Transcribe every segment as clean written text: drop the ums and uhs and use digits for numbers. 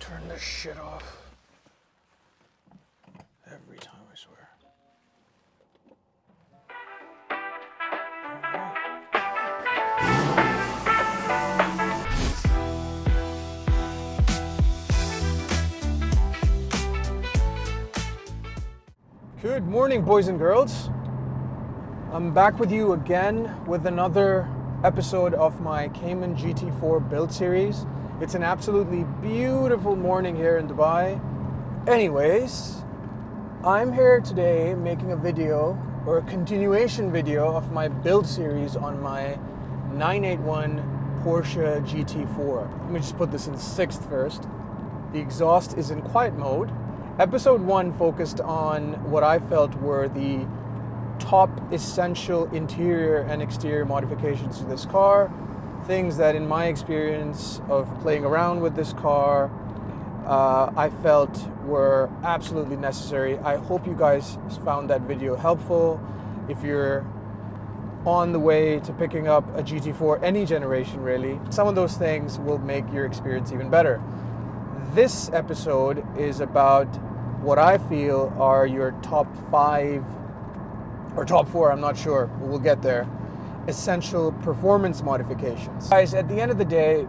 turn this shit off every time, I swear. Good morning, boys and girls. I'm back with you again with another episode of my Cayman GT4 build series. It's an absolutely beautiful morning here in Dubai. Anyways, I'm here today making a video, or a continuation video of my build series on my 981 Porsche GT4. Let me just put this in sixth first. The exhaust is in quiet mode. Episode 1 focused on what I felt were the top essential interior and exterior modifications to this car. Things that in my experience of playing around with this car, I felt were absolutely necessary. I hope you guys found that video helpful. If you're on the way to picking up a GT4, any generation really, some of those things will make your experience even better. This episode is about what I feel are your top 5 or top 4, I'm not sure, but we'll get there, essential performance modifications. Guys, at the end of the day,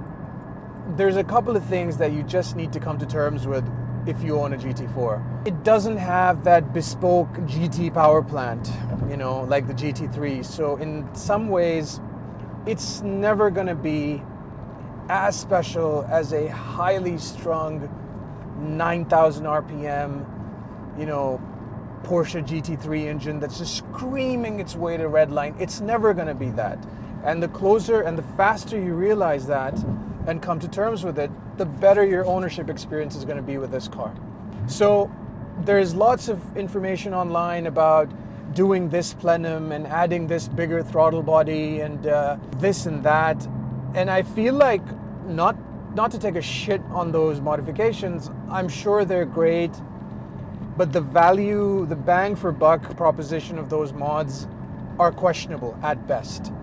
there's a couple of things that you just need to come to terms with if you own a GT4. It doesn't have that bespoke GT power plant, you know, like the GT3. So in some ways, it's never gonna be as special as a highly strung 9,000 RPM, you know, Porsche GT3 engine that's just screaming its way to red line. It's never going to be that. And the closer and the faster you realize that and come to terms with it, the better your ownership experience is going to be with this car. So there's lots of information online about doing this plenum and adding this bigger throttle body and this and that. And I feel like not to take a shit on those modifications, I'm sure they're great, but the value, the bang for buck proposition of those mods are questionable at best.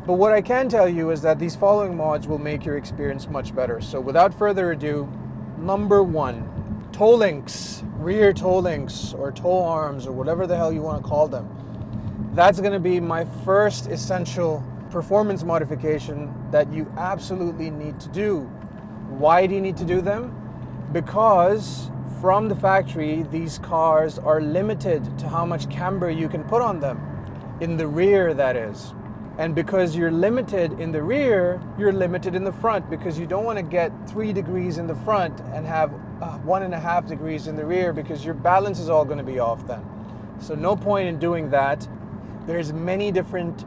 But what I can tell you is that these following mods will make your experience much better. So without further ado, number 1, toe links, rear toe links or toe arms or whatever the hell you want to call them. That's going to be my first essential performance modification that you absolutely need to do. Why do you need to do them? Because from the factory, these cars are limited to how much camber you can put on them, in the rear that is. And because you're limited in the rear, you're limited in the front, because you don't want to get 3 degrees in the front and have 1.5 degrees in the rear, because your balance is all going to be off then. So no point in doing that. There's many different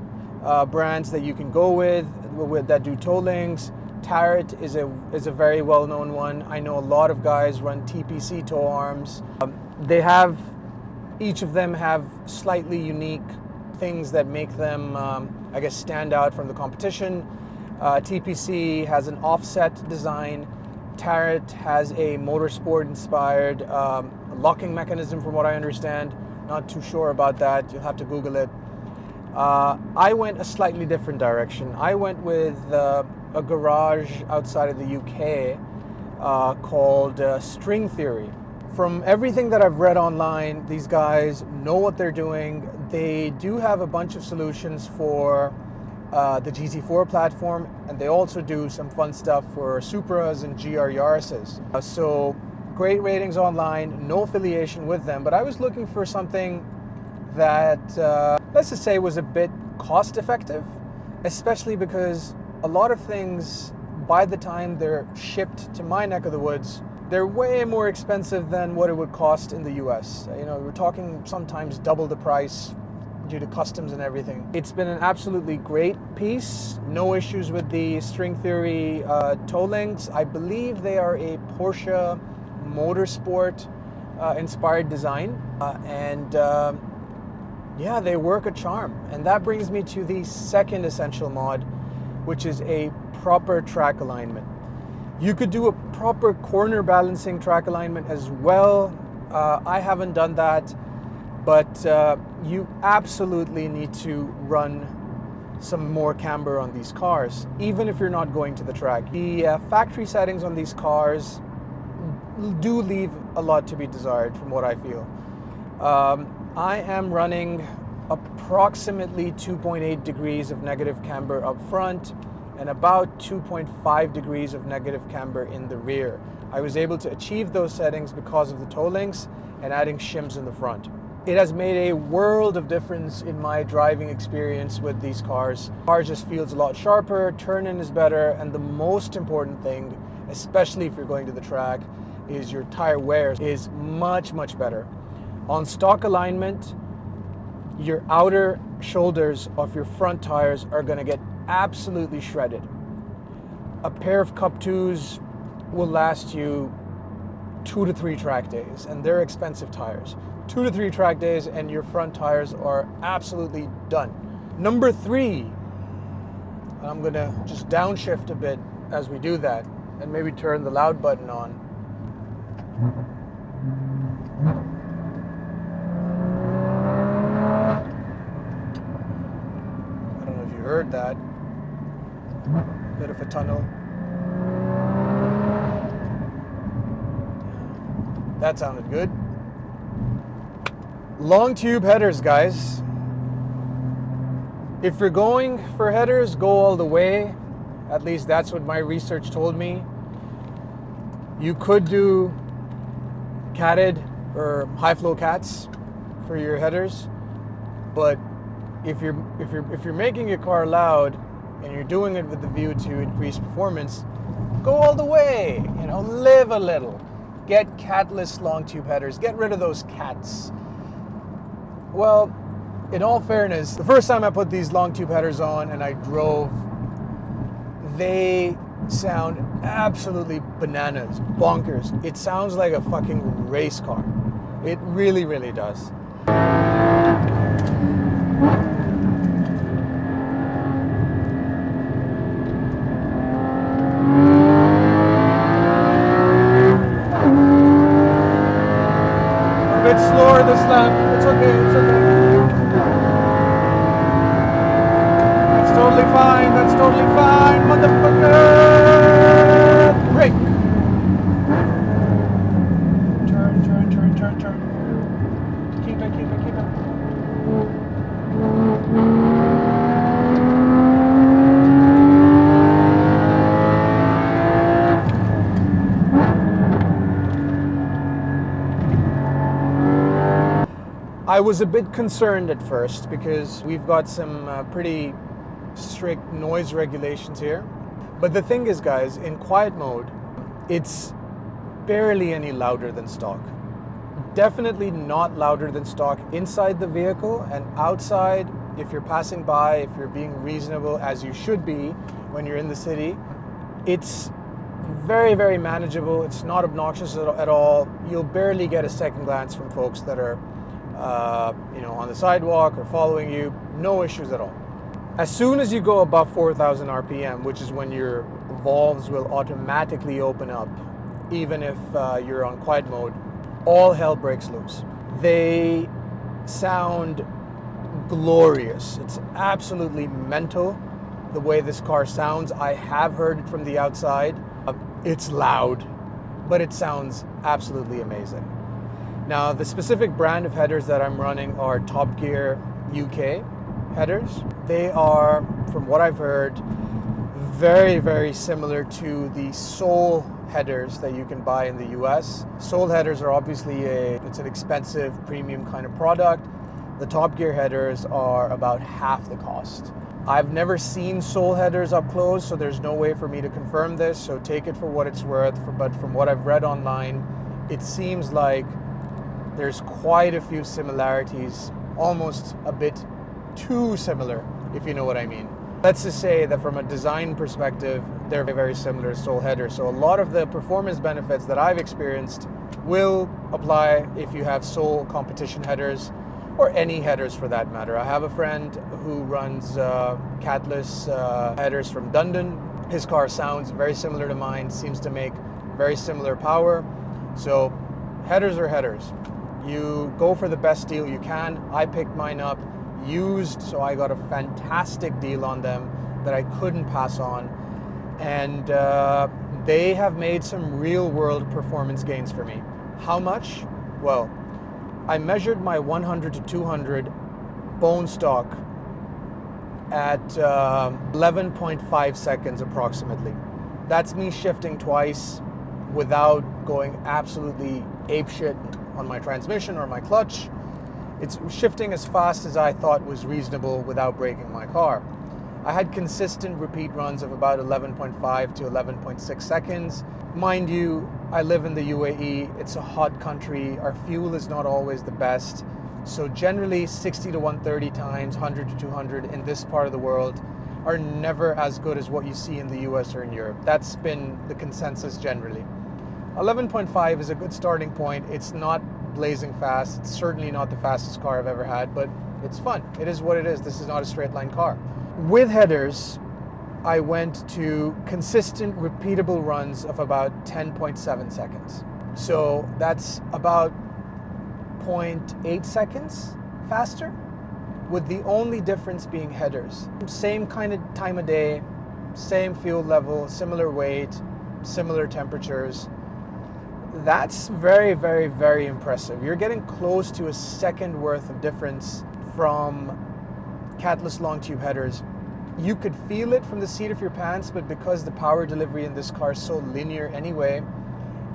brands that you can go with that do toe links. Tarot is a very well-known one. I know a lot of guys run TPC toe arms. Each of them have slightly unique things that make them, I guess, stand out from the competition. TPC has an offset design. Tarot has a motorsport-inspired locking mechanism, from what I understand. Not too sure about that. You'll have to Google it. I went a slightly different direction. I went with a garage outside of the UK called String Theory. From everything that I've read online, these guys know what they're doing. They do have a bunch of solutions for the GT4 platform, and they also do some fun stuff for Supras and GR Yaris's. So great ratings online, no affiliation with them, but I was looking for something that, let's just say, was a bit cost effective, especially because a lot of things, by the time they're shipped to my neck of the woods, they're way more expensive than what it would cost in the US. You know, we're talking sometimes double the price due to customs and everything. It's been an absolutely great piece. No issues with the String Theory toe links. I believe they are a Porsche motorsport inspired design. Yeah, they work a charm. And that brings me to the second essential mod, which is a proper track alignment. You could do a proper corner balancing track alignment as well. I haven't done that, but you absolutely need to run some more camber on these cars, even if you're not going to the track. The factory settings on these cars do leave a lot to be desired from what I feel. I am running approximately 2.8 degrees of negative camber up front and about 2.5 degrees of negative camber in the rear. I was able to achieve those settings because of the toe links and adding shims in the front. It has made a world of difference in my driving experience with these cars. The car just feels a lot sharper, turn-in is better, and the most important thing, especially if you're going to the track, is your tire wear is much, much better. On stock alignment, your outer shoulders of your front tires are going to get absolutely shredded. A pair of Cup 2s will last you 2 to 3 track days, and they're expensive tires. 2 to 3 track days and your front tires are absolutely done. Number 3, I'm going to just downshift a bit as we do that and maybe turn the loud button on. I don't know if you heard that. Bit of a tunnel. That sounded good. Long tube headers, guys. If you're going for headers, go all the way. At least that's what my research told me. You could do catted or high flow cats for your headers, but if you're making your car loud and you're doing it with the view to increase performance, go all the way. You know, live a little. Get catless long tube headers. Get rid of those cats. Well, in all fairness, the first time I put these long tube headers on and I drove, they sound absolutely bananas, bonkers. It sounds like a fucking race car. It really, really does. A bit slower this lap. It's okay, it's okay. That's totally fine, that's totally fine, motherfucker! Brake! Turn, turn, turn, turn, turn. Keep it, keep it, keep it. I was a bit concerned at first because we've got some pretty strict noise regulations here. But the thing is, guys, in quiet mode, it's barely any louder than stock. Definitely not louder than stock inside the vehicle, and outside, if you're passing by, if you're being reasonable, as you should be when you're in the city, it's very, very manageable. It's not obnoxious at all. You'll barely get a second glance from folks that are on the sidewalk or following you. No issues at all. As soon as you go above 4,000 RPM, which is when your valves will automatically open up, even if you're on quiet mode, all hell breaks loose. They sound glorious. It's absolutely mental the way this car sounds. I have heard it from the outside. It's loud, but it sounds absolutely amazing. Now, the specific brand of headers that I'm running are Top Gear UK headers. They are, from what I've heard, very, very similar to the Soul headers that you can buy in the US. Soul headers are obviously it's an expensive premium kind of product. The Top Gear headers are about half the cost. I've never seen Soul headers up close, so there's no way for me to confirm this, so take it for what it's worth. But from what I've read online, it seems like there's quite a few similarities, almost a bit too similar, if you know what I mean. Let's just say that from a design perspective, they're very similar to Soul headers. So a lot of the performance benefits that I've experienced will apply if you have Soul competition headers, or any headers for that matter. I have a friend who runs catless headers from Dundon. His car sounds very similar to mine, seems to make very similar power. So headers are headers. You go for the best deal you can. I picked mine up used, so I got a fantastic deal on them that I couldn't pass on. And They have made some real world performance gains for me. How much? Well, I measured my 100 to 200 bone stock at 11.5 seconds approximately. That's me shifting twice without going absolutely apeshit on my transmission or my clutch. It's shifting as fast as I thought was reasonable without breaking my car. I had consistent repeat runs of about 11.5 to 11.6 seconds. Mind you, I live in the UAE. It's a hot country. Our fuel is not always the best. So generally 60 to 130 times, 100 to 200 in this part of the world are never as good as what you see in the US or in Europe. That's been the consensus generally. 11.5 is a good starting point. It's not blazing fast. It's certainly not the fastest car I've ever had, but it's fun. It is what it is. This is not a straight line car. With headers, I went to consistent, repeatable runs of about 10.7 seconds. So that's about 0.8 seconds faster, with the only difference being headers. Same kind of time of day, same fuel level, similar weight, similar temperatures. That's very, very, very impressive. You're getting close to a second worth of difference from catless long tube headers. You could feel it from the seat of your pants, but because the power delivery in this car is so linear anyway,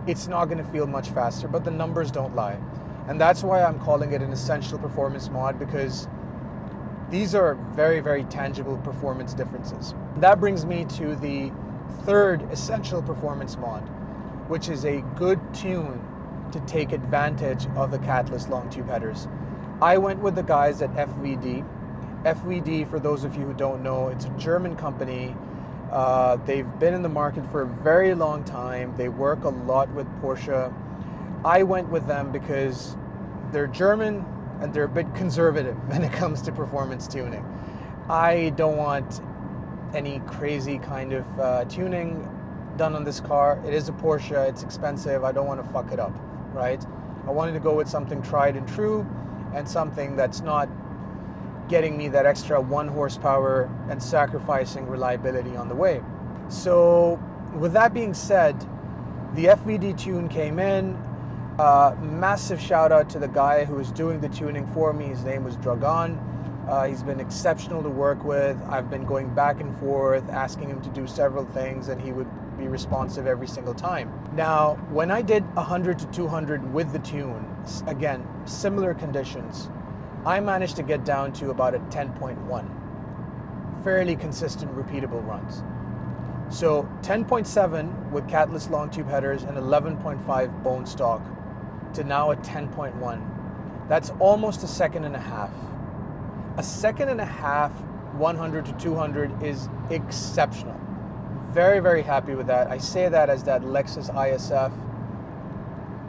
it's not going to feel much faster, but the numbers don't lie. And that's why I'm calling it an essential performance mod, because these are very, very tangible performance differences. That brings me to the third essential performance mod, which is a good tune to take advantage of the catless long tube headers. I went with the guys at FVD. FVD, for those of you who don't know, it's a German company. They've been in the market for a very long time. They work a lot with Porsche. I went with them because they're German and they're a bit conservative when it comes to performance tuning. I don't want any crazy kind of tuning done on this car. It is a Porsche, it's expensive, I don't want to fuck it up, right? I wanted to go with something tried and true, and something that's not getting me that extra 1 horsepower and sacrificing reliability on the way. So with that being said, the FVD tune came in. Massive shout out to the guy who was doing the tuning for me. His name was Dragan. He's been exceptional to work with. I've been going back and forth, asking him to do several things, and he would be responsive every single time. Now, when I did 100 to 200 with the tune, again, similar conditions, I managed to get down to about a 10.1. Fairly consistent, repeatable runs. So 10.7 with catless long tube headers and 11.5 bone stock to now a 10.1. That's almost a second and a half. A second and a half, 100 to 200 is exceptional. Very, very happy with that. I say that as that Lexus ISF,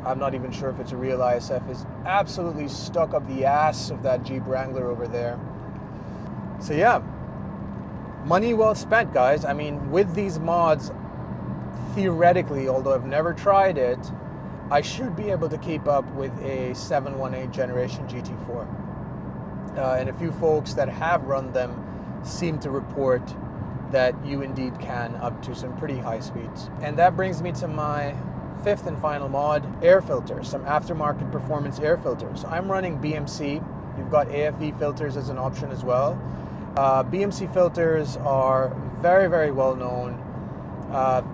I'm not even sure if it's a real ISF, is absolutely stuck up the ass of that Jeep Wrangler over there. So yeah, money well spent, guys. I mean, with these mods, theoretically, although I've never tried it, I should be able to keep up with a 718 generation GT4. And a few folks that have run them seem to report that you indeed can, up to some pretty high speeds. And that brings me to my fifth and final mod, air filters, some aftermarket performance air filters. I'm running BMC. You've got AFE filters as an option as well. BMC filters are very, very well known.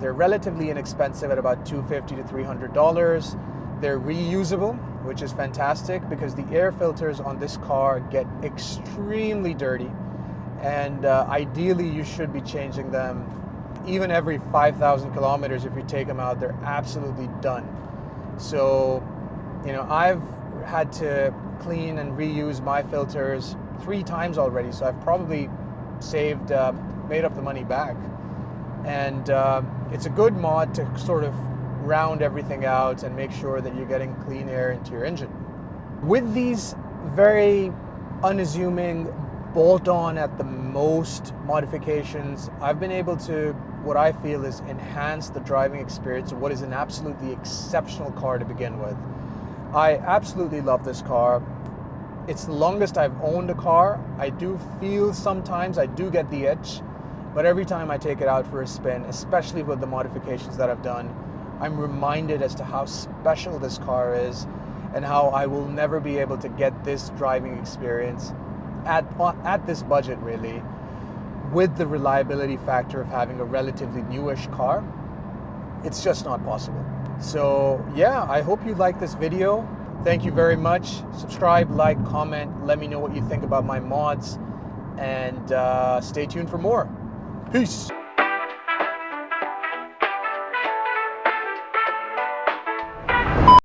They're relatively inexpensive at about $250 to $300. They're reusable, which is fantastic because the air filters on this car get extremely dirty, and ideally you should be changing them even every 5,000 kilometers. If you take them out, they're absolutely done. So, you know, I've had to clean and reuse my filters 3 times already, so I've probably saved, made up the money back. And it's a good mod to sort of round everything out and make sure that you're getting clean air into your engine. With these very unassuming, bolt-on at the most modifications, I've been able to, what I feel is, enhance the driving experience of what is an absolutely exceptional car to begin with. I absolutely love this car. It's the longest I've owned a car. I do feel sometimes I do get the itch But every time I take it out for a spin, especially with the modifications that I've done, I'm reminded as to how special this car is and how I will never be able to get this driving experience at this budget, really, with the reliability factor of having a relatively newish car. It's just not possible. So yeah, I hope you like this video. Thank you very much. Subscribe, like, comment, let me know what you think about my mods, and stay tuned for more. Peace.